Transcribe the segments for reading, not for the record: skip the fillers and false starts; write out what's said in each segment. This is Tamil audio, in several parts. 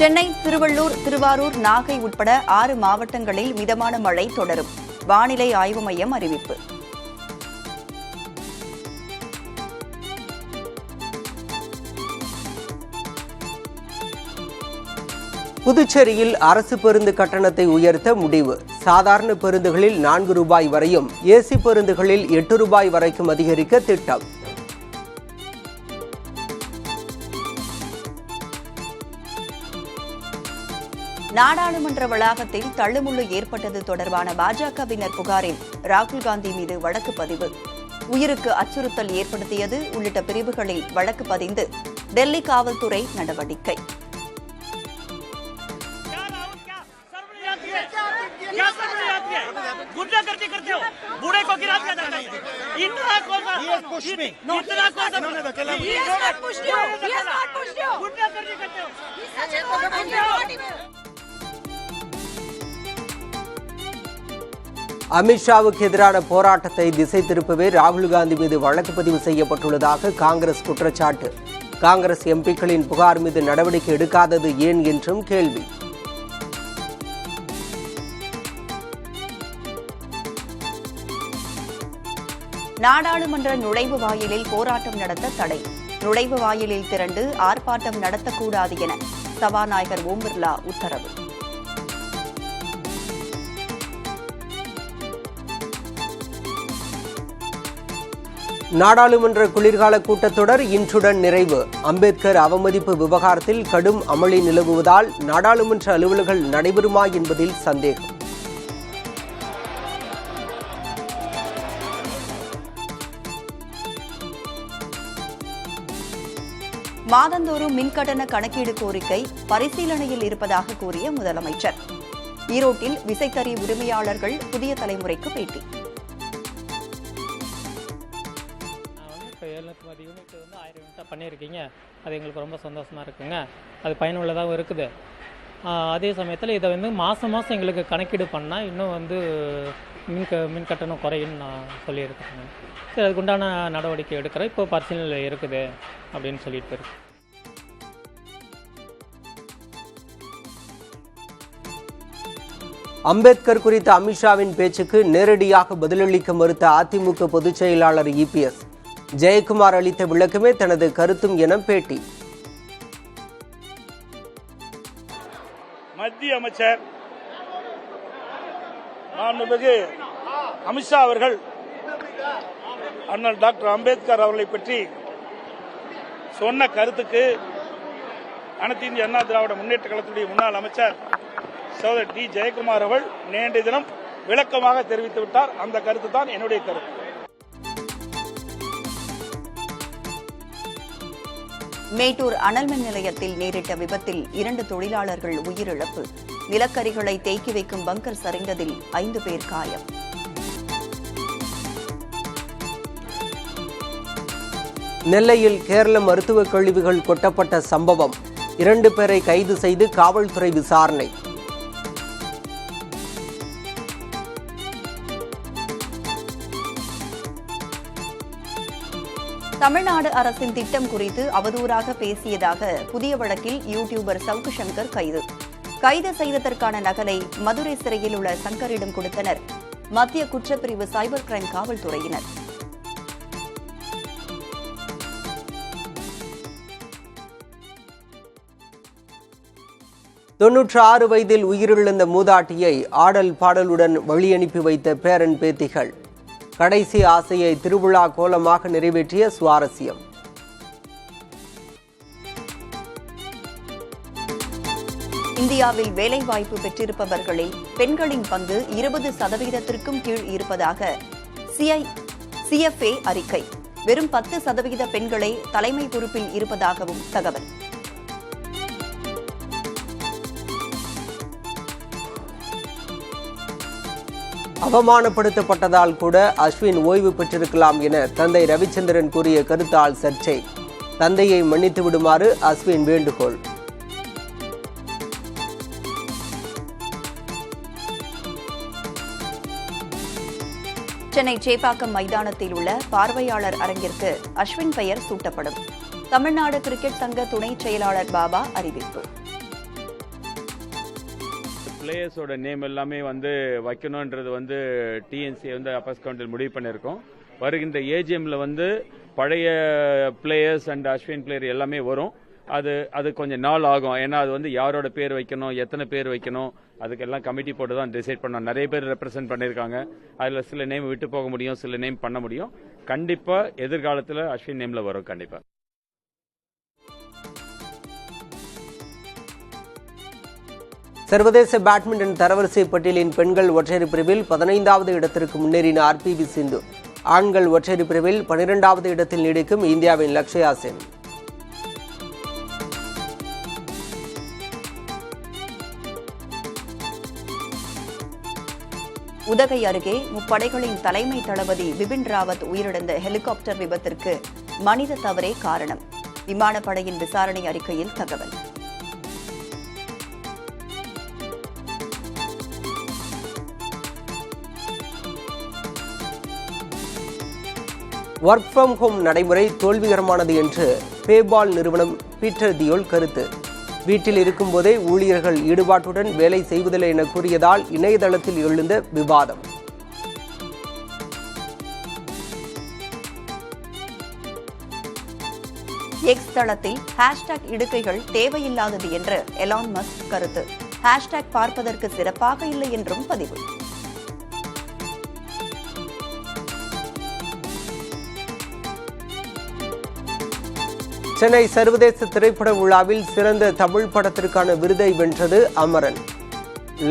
சென்னை, திருவள்ளூர், திருவாரூர், நாகை உட்பட 6 மாவட்டங்களில் மிதமான மழை தொடரும். வானிலை ஆய்வு மையம் அறிவிப்பு. புதுச்சேரியில் அரசு பேருந்து கட்டணத்தை உயர்த்த முடிவு. சாதாரண பேருந்துகளில் 4 ரூபாய் வரையும், ஏசி பேருந்துகளில் 8 ரூபாய் வரைக்கும் அதிகரிக்க திட்டம். நாடாளுமன்ற வளாகத்தில் தள்ளுமுள்ளு ஏற்பட்டது தொடர்பான பாஜகவினர் புகாரில் ராகுல் காந்தி மீது வழக்கு பதிவு. உயிருக்கு அச்சுறுத்தல் ஏற்படுத்தியது உள்ளிட்ட பிரிவுகளில் வழக்கு பதிந்து டெல்லி காவல்துறை நடவடிக்கை. அமித்ஷாவுக்கு எதிரான போராட்டத்தை திசை திருப்பவே ராகுல் காந்தி மீது வழக்கு பதிவு செய்யப்பட்டுள்ளதாக காங்கிரஸ் குற்றச்சாட்டு. காங்கிரஸ் எம்பிக்களின் புகார் மீது நடவடிக்கை எடுக்காதது ஏன் என்றும் கேள்வி. நாடாளுமன்ற நுழைவு வாயிலில் போராட்டம் நடத்த தடை. நுழைவு வாயிலில் திரண்டு ஆர்ப்பாட்டம் நடத்தக்கூடாது என சபாநாயகர் ஓம் பிர்லா உத்தரவு. நாடாளுமன்ற குளிர்கால கூட்டத்தொடர் இன்றுடன் நிறைவு. அம்பேத்கர் அவமதிப்பு விவகாரத்தில் கடும் அமளி நிலவுவதால் நாடாளுமன்ற அலுவல்கள் நடைபெறுமா என்பதில் சந்தேகம். மாதந்தோறும் மின்கட்டண கணக்கீடு கோரிக்கை பரிசீலனையில் இருப்பதாக கூறிய முதலமைச்சர். ஈரோட்டில் விசைத்தறி உரிமையாளர்கள் புதிய தலைமுறைக்கு பேட்டி. 710 யூனிட் 1000 யூனிட்டாக பண்ணியிருக்கீங்க. அது எங்களுக்கு ரொம்ப சந்தோஷமாக இருக்குங்க. அது பயனுள்ளதாகவும் இருக்குது. அதே சமயத்தில் இதை மாதம் மாதம் எங்களுக்கு கணக்கீடு பண்ணால் இன்னும் மின் கட்டணம் குறையுன்னு நான் சொல்லியிருக்கேங்க. சரி, அதுக்குண்டான நடவடிக்கை எடுக்கிறேன். இப்போ பரிசீலனையில் இருக்குது அப்படின்னு சொல்லிட்டு இருக்கு. அம்பேத்கர் குறித்த அமித்ஷாவின் பேச்சுக்கு நேரடியாக பதிலளிக்க மறுத்த அதிமுக பொதுச் செயலாளர் இபிஎஸ் ஜெயக்குமார் அளித்த விளக்கமே தனது கருத்தும் என பேட்டி. மத்திய அமைச்சர் மாண்புமிகு அமித்ஷா அவர்கள் அண்ணல் டாக்டர் அம்பேத்கர் அவர்களை பற்றி சொன்ன கருத்துக்கு அனைத்து இந்திய அண்ணா திராவிட முன்னேற்ற கழகத்துடைய முன்னாள் அமைச்சர் சகோதரர் டி ஜெயக்குமார் அவர்கள் நேற்றைய தினம் விளக்கமாக தெரிவித்து விட்டார். அந்த கருத்து தான் என்னுடைய கருத்து. மேட்டூர் அனல்மின் நிலையத்தில் நேரிட்ட விபத்தில் 2 தொழிலாளர்கள் உயிரிழப்பு. நிலக்கரிகளை தேக்கி வைக்கும் பங்கர் சரிந்ததில் 5 பேர் காயம். நெல்லையில் கேரள மருத்துவ கழிவுகள் கொட்டப்பட்ட சம்பவம். 2 பேரை கைது செய்து காவல்துறை விசாரணை. தமிழ்நாடு அரசின் திட்டம் குறித்து அவதூறாக பேசியதாக புதிய வழக்கில் யூடியூபர் சவுக்கு சங்கர் கைது செய்ததற்கான நகலை மதுரை சிறையில் உள்ள சங்கரிடம் கொடுத்தனர் மத்திய குற்றப்பிரிவு சைபர் கிரைம் காவல்துறையினர். தொன்னூற்று வயதில் உயிரிழந்த மூதாட்டியை ஆடல் பாடலுடன் வழியனுப்பி வைத்த பேரன் பேத்திகள். கடைசி ஆசையை திருவிழா கோலமாக நிறைவேற்றிய சுவாரஸ்யம். இந்தியாவில் வேலைவாய்ப்பு பெற்றிருப்பவர்களில் பெண்களின் பங்கு 20% கீழ் இருப்பதாக CFA அறிக்கை. வெறும் 10% பெண்களே தலைமை பொறுப்பில் இருப்பதாகவும் தகவல். அவமானப்படுத்தப்பட்டதால் கூட அஸ்வின் ஓய்வு பெற்றிருக்கலாம் என தந்தை ரவிச்சந்திரன் கூறிய கருத்தால் சர்ச்சை. தந்தையை மன்னித்து விடுமாறு அஸ்வின் வேண்டுகோள். சென்னை சேப்பாக்கம் மைதானத்தில் உள்ள பார்வையாளர் அரங்கிற்கு அஸ்வின் பெயர் சூட்டப்படும். தமிழ்நாடு கிரிக்கெட் சங்க துணை செயலாளர் பாபா அறிவிப்பு. பிளேயர்ஸோட நேம் எல்லாமே வந்து வைக்கணுன்றது வந்து டிஎன்சி வந்து அப்பர்ஸ் கவுன்சில் முடிவு பண்ணியிருக்கோம். வருகின்ற ஏஜிஎம்ல வந்து பழைய பிளேயர்ஸ் அண்ட் அஸ்வின் பிளேயர் எல்லாமே வரும். அது கொஞ்சம் நாள் ஆகும். ஏன்னா அது வந்து யாரோட பேர் வைக்கணும், எத்தனை பேர் வைக்கணும், அதுக்கெல்லாம் கமிட்டி போட்டு தான் டிசைட் பண்ணோம். நிறைய பேர் ரெப்ரசென்ட் பண்ணியிருக்காங்க. அதில் சில நேம் விட்டு போக முடியும், சில நேம் பண்ண முடியும். கண்டிப்பாக எதிர்காலத்தில் அஸ்வின் நேமில் வரும். கண்டிப்பாக. சர்வதேச பேட்மிண்டன் தரவரிசை பட்டியலின் பெண்கள் ஒற்றையர் பிரிவில் 15வது இடத்திற்கு முன்னேறின ஆர்பிவி சிந்து. ஆண்கள் ஒற்றையர் பிரிவில் 12வது இடத்தில் நீடிக்கும் இந்தியாவின் லக்ஷயா சென். உதகை அருகே முப்படைகளின் தலைமை தளபதி பிபின் ராவத் உயிரிழந்த ஹெலிகாப்டர் விபத்திற்கு மனித தவறே காரணம். விமானப்படையின் விசாரணை அறிக்கையில் தகவல். ஒர்க் ஃப்ரம் ஹோம் நடைமுறை தோல்விகரமானது என்று பேபால் நிறுவனம் பீட்டர் தியோல் கருத்து. வீட்டில் இருக்கும்போதே ஊழியர்கள் ஈடுபாட்டுடன் வேலை செய்வதில்லை என கூறியதால் இணையதளத்தில் எழுந்த விவாதம். எக்ஸ் தளத்தில் ஹேஷ்டாக் இடுகைகள் தேவையில்லாதது என்று எலான் மஸ்க் கருத்து. ஹேஷ்டாக் பார்ப்பதற்கு சிறப்பாக இல்லை என்றும் பதிவு. சென்னை சர்வதேச திரைப்பட விழாவில் சிறந்த தமிழ் படத்திற்கான விருதை வென்றது அமரன்.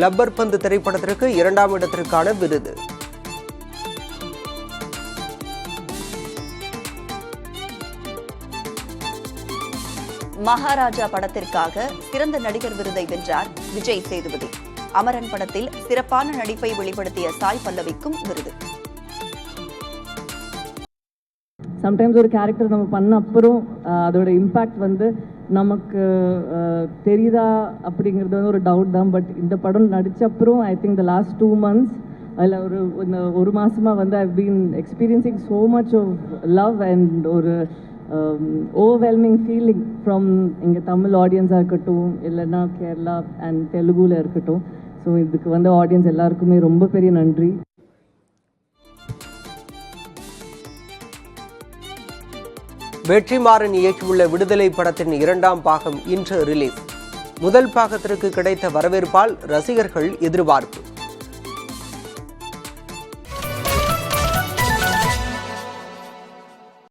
லப்பர் பந்து திரைப்படத்திற்கு 2ஆம் இடத்திற்கான விருது. மகாராஜா படத்திற்காக சிறந்த நடிகர் விருதை வென்றார் விஜய் சேதுபதி. அமரன் படத்தில் சிறப்பான நடிப்பை வெளிப்படுத்திய சாய் பல்லவிக்கும் விருது. சம்டைம்ஸ் ஒரு கேரக்டர் நம்ம பண்ண அப்புறம் அதோட இம்பேக்ட் வந்து நமக்கு தெரியுதா அப்படிங்கிறது வந்து ஒரு டவுட் தான். பட் இந்த படம் நடித்த அப்புறம் I think the last 2 months அதில் ஒரு மாதமாக வந்து I've been experiencing so much of love and ஒரு ஓவர்வெல்மிங் ஃபீலிங் ஃப்ரம் இங்கே தமிழ் ஆடியன்ஸாக இருக்கட்டும், இல்லைன்னா கேரளா அண்ட் தெலுங்குல இருக்கட்டும். ஸோ இதுக்கு வந்து ஆடியன்ஸ் எல்லாருக்குமே ரொம்ப பெரிய நன்றி. வெற்றிமாறன் இயக்கியுள்ள விடுதலை படத்தின் 2ஆம் பாகம் இன்று ரிலீஸ். முதல் பாகத்திற்கு கிடைத்த வரவேற்பால் ரசிகர்கள் எதிர்பார்ப்பு.